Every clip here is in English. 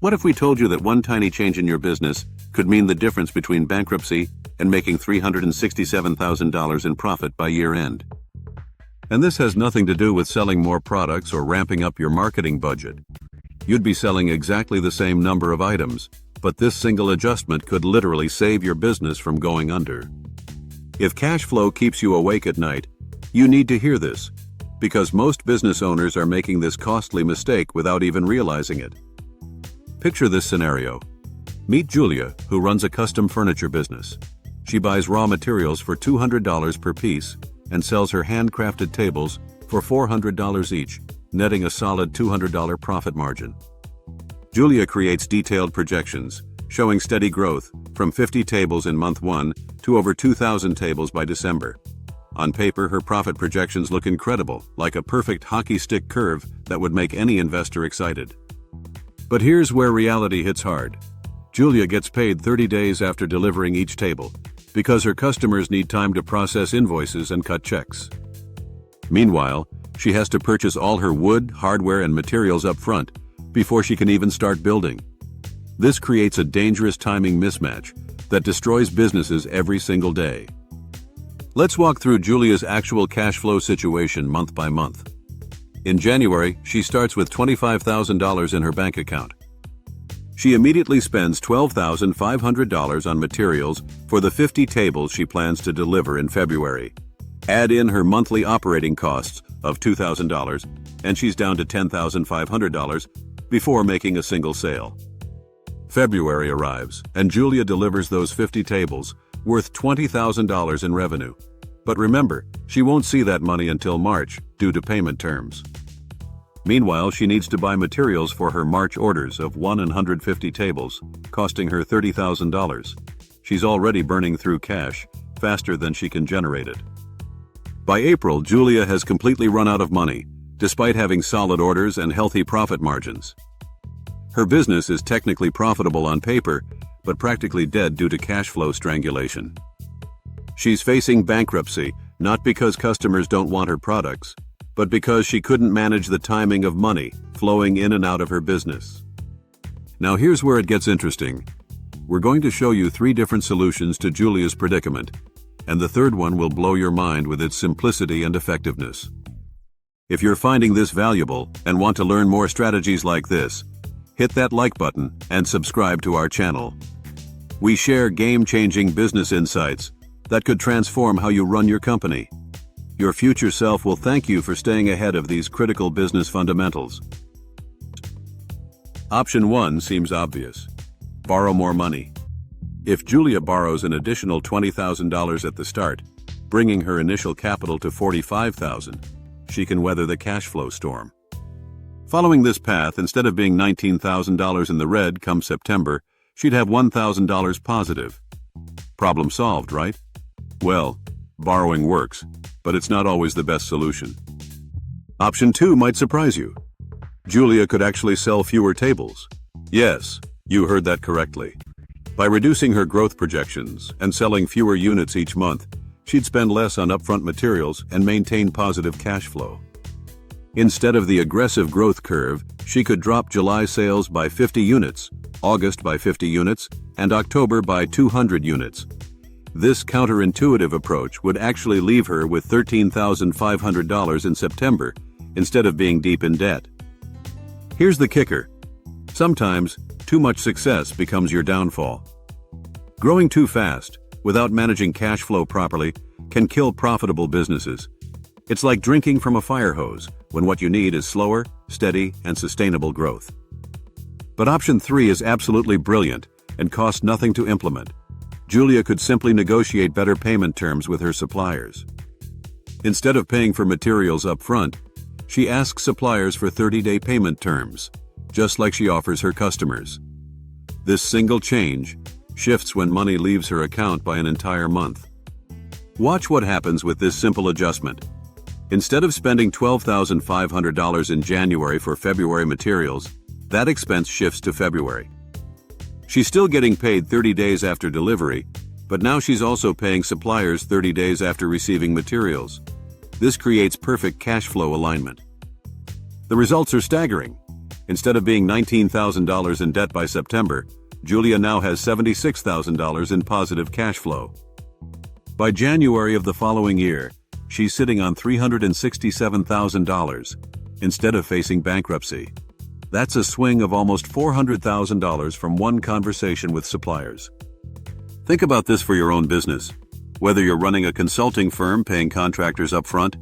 What if we told you that one tiny change in your business could mean the difference between bankruptcy and making $367,000 in profit by year end? And this has nothing to do with selling more products or ramping up your marketing budget. You'd be selling exactly the same number of items, but this single adjustment could literally save your business from going under. If cash flow keeps you awake at night, you need to hear this, because most business owners are making this costly mistake without even realizing it. Picture this scenario. Meet Julia, who runs a custom furniture business. She buys raw materials for $200 per piece and sells her handcrafted tables for $400 each, netting a solid $200 profit margin. Julia creates detailed projections, showing steady growth from 50 tables in month 1 to over 2,000 tables by December. On paper, her profit projections look incredible, like a perfect hockey stick curve that would make any investor excited. But here's where reality hits hard. Julia gets paid 30 days after delivering each table, because her customers need time to process invoices and cut checks. Meanwhile, she has to purchase all her wood, hardware, and materials up front before she can even start building. This creates a dangerous timing mismatch that destroys businesses every single day. Let's walk through Julia's actual cash flow situation month by month. In January, she starts with $25,000 in her bank account. She immediately spends $12,500 on materials for the 50 tables she plans to deliver in February. Add in her monthly operating costs of $2,000, and she's down to $10,500 before making a single sale. February arrives, and Julia delivers those 50 tables, worth $20,000 in revenue. But remember, she won't see that money until March, due to payment terms. Meanwhile, she needs to buy materials for her March orders of 150 tables, costing her $30,000. She's already burning through cash faster than she can generate it. By April, Julia has completely run out of money, despite having solid orders and healthy profit margins. Her business is technically profitable on paper, but practically dead due to cash flow strangulation. She's facing bankruptcy, not because customers don't want her products, but because she couldn't manage the timing of money flowing in and out of her business. Now here's where it gets interesting. We're going to show you 3 different solutions to Julia's predicament, and the third one will blow your mind with its simplicity and effectiveness. If you're finding this valuable and want to learn more strategies like this, hit that like button and subscribe to our channel. We share game-changing business insights that could transform how you run your company. Your future self will thank you for staying ahead of these critical business fundamentals. Option 1 seems obvious. Borrow more money. If Julia borrows an additional $20,000 at the start, bringing her initial capital to $45,000, she can weather the cash flow storm. Following this path, instead of being $19,000 in the red come September, she'd have $1,000 positive. Problem solved, right? Well, borrowing works, but it's not always the best solution. Option 2 might surprise you. Julia could actually sell fewer tables. Yes, you heard that correctly. By reducing her growth projections and selling fewer units each month, she'd spend less on upfront materials and maintain positive cash flow. Instead of the aggressive growth curve, she could drop July sales by 50 units, August by 50 units, and October by 200 units. This counterintuitive approach would actually leave her with $13,500 in September, instead of being deep in debt. Here's the kicker. Sometimes, too much success becomes your downfall. Growing too fast, without managing cash flow properly, can kill profitable businesses. It's like drinking from a fire hose, when what you need is slower, steady, and sustainable growth. But option 3 is absolutely brilliant and costs nothing to implement. Julia could simply negotiate better payment terms with her suppliers. Instead of paying for materials up front, she asks suppliers for 30-day payment terms, just like she offers her customers. This single change shifts when money leaves her account by an entire month. Watch what happens with this simple adjustment. Instead of spending $12,500 in January for February materials, that expense shifts to February. She's still getting paid 30 days after delivery, but now she's also paying suppliers 30 days after receiving materials. This creates perfect cash flow alignment. The results are staggering. Instead of being $19,000 in debt by September, Julia now has $76,000 in positive cash flow. By January of the following year, she's sitting on $367,000 instead of facing bankruptcy. That's a swing of almost $400,000 from one conversation with suppliers. Think about this for your own business. Whether you're running a consulting firm paying contractors upfront,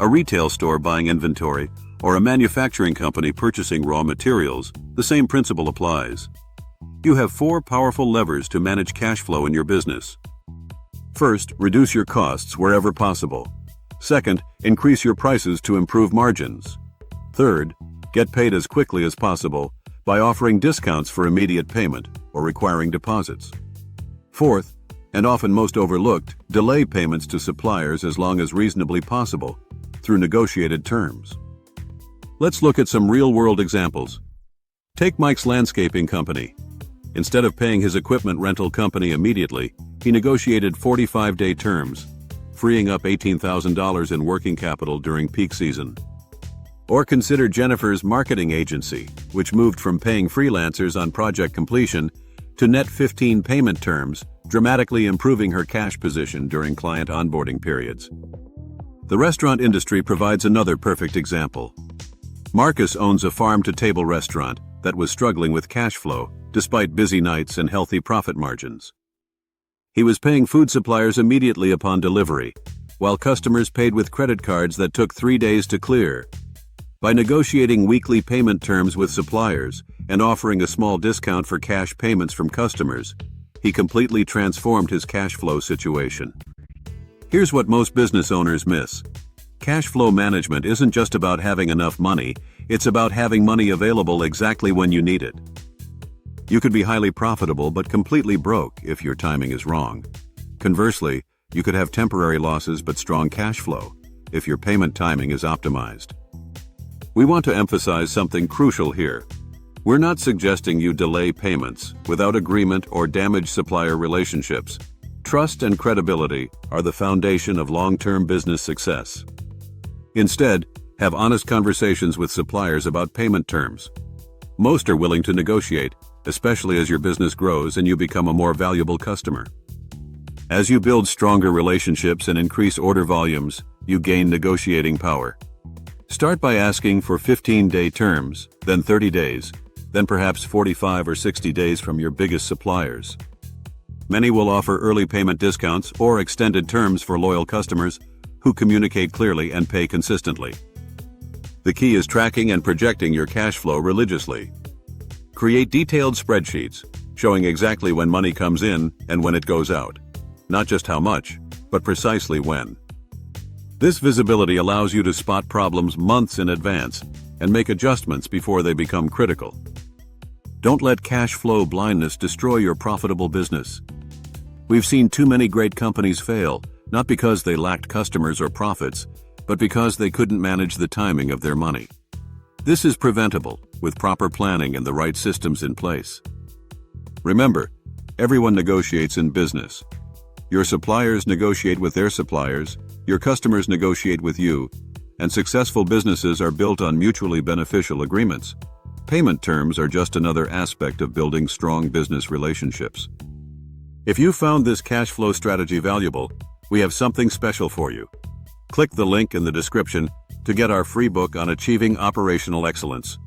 a retail store buying inventory, or a manufacturing company purchasing raw materials, the same principle applies. You have 4 powerful levers to manage cash flow in your business. First, reduce your costs wherever possible. Second, increase your prices to improve margins. Third, get paid as quickly as possible by offering discounts for immediate payment or requiring deposits. Fourth, and often most overlooked, delay payments to suppliers as long as reasonably possible through negotiated terms. Let's look at some real-world examples. Take Mike's landscaping company. Instead of paying his equipment rental company immediately, he negotiated 45-day terms, freeing up $18,000 in working capital during peak season. Or consider Jennifer's marketing agency, which moved from paying freelancers on project completion to net 15 payment terms, dramatically improving her cash position during client onboarding periods. The restaurant industry provides another perfect example. Marcus owns a farm-to-table restaurant that was struggling with cash flow despite busy nights and healthy profit margins. He was paying food suppliers immediately upon delivery, while customers paid with credit cards that took 3 days to clear. By negotiating weekly payment terms with suppliers and offering a small discount for cash payments from customers, he completely transformed his cash flow situation. Here's what most business owners miss. Cash flow management isn't just about having enough money, it's about having money available exactly when you need it. You could be highly profitable but completely broke if your timing is wrong. Conversely, you could have temporary losses but strong cash flow if your payment timing is optimized. We want to emphasize something crucial here. We're not suggesting you delay payments without agreement or damage supplier relationships. Trust and credibility are the foundation of long-term business success. Instead, have honest conversations with suppliers about payment terms. Most are willing to negotiate, especially as your business grows and you become a more valuable customer. As you build stronger relationships and increase order volumes, you gain negotiating power. Start by asking for 15-day terms, then 30 days, then perhaps 45 or 60 days from your biggest suppliers. Many will offer early payment discounts or extended terms for loyal customers who communicate clearly and pay consistently. The key is tracking and projecting your cash flow religiously. Create detailed spreadsheets showing exactly when money comes in and when it goes out. Not just how much, but precisely when. This visibility allows you to spot problems months in advance and make adjustments before they become critical. Don't let cash flow blindness destroy your profitable business. We've seen too many great companies fail, not because they lacked customers or profits, but because they couldn't manage the timing of their money. This is preventable with proper planning and the right systems in place. Remember, everyone negotiates in business. Your suppliers negotiate with their suppliers, your customers negotiate with you, and successful businesses are built on mutually beneficial agreements. Payment terms are just another aspect of building strong business relationships. If you found this cash flow strategy valuable, we have something special for you. Click the link in the description to get our free book on achieving operational excellence.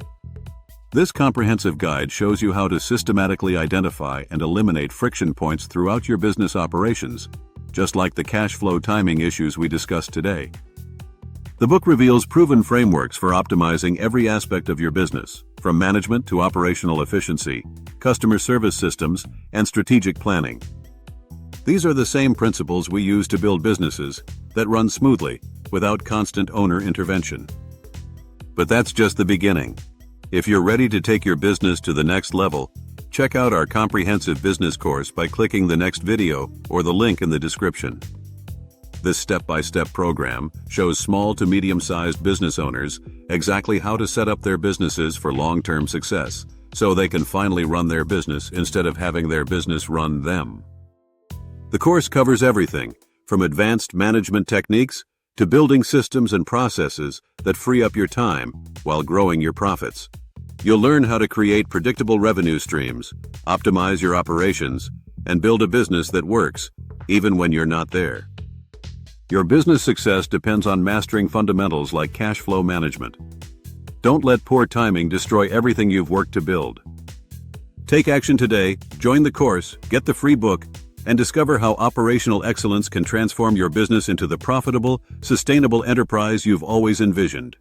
This comprehensive guide shows you how to systematically identify and eliminate friction points throughout your business operations, just like the cash flow timing issues we discussed today. The book reveals proven frameworks for optimizing every aspect of your business, from management to operational efficiency, customer service systems, and strategic planning. These are the same principles we use to build businesses that run smoothly without constant owner intervention. But that's just the beginning. If you're ready to take your business to the next level, check out our comprehensive business course by clicking the next video or the link in the description. This step-by-step program shows small to medium-sized business owners exactly how to set up their businesses for long-term success, so they can finally run their business instead of having their business run them. The course covers everything, from advanced management techniques to building systems and processes that free up your time while growing your profits. You'll learn how to create predictable revenue streams, optimize your operations, and build a business that works, even when you're not there. Your business success depends on mastering fundamentals like cash flow management. Don't let poor timing destroy everything you've worked to build. Take action today, join the course, get the free book, and discover how operational excellence can transform your business into the profitable, sustainable enterprise you've always envisioned.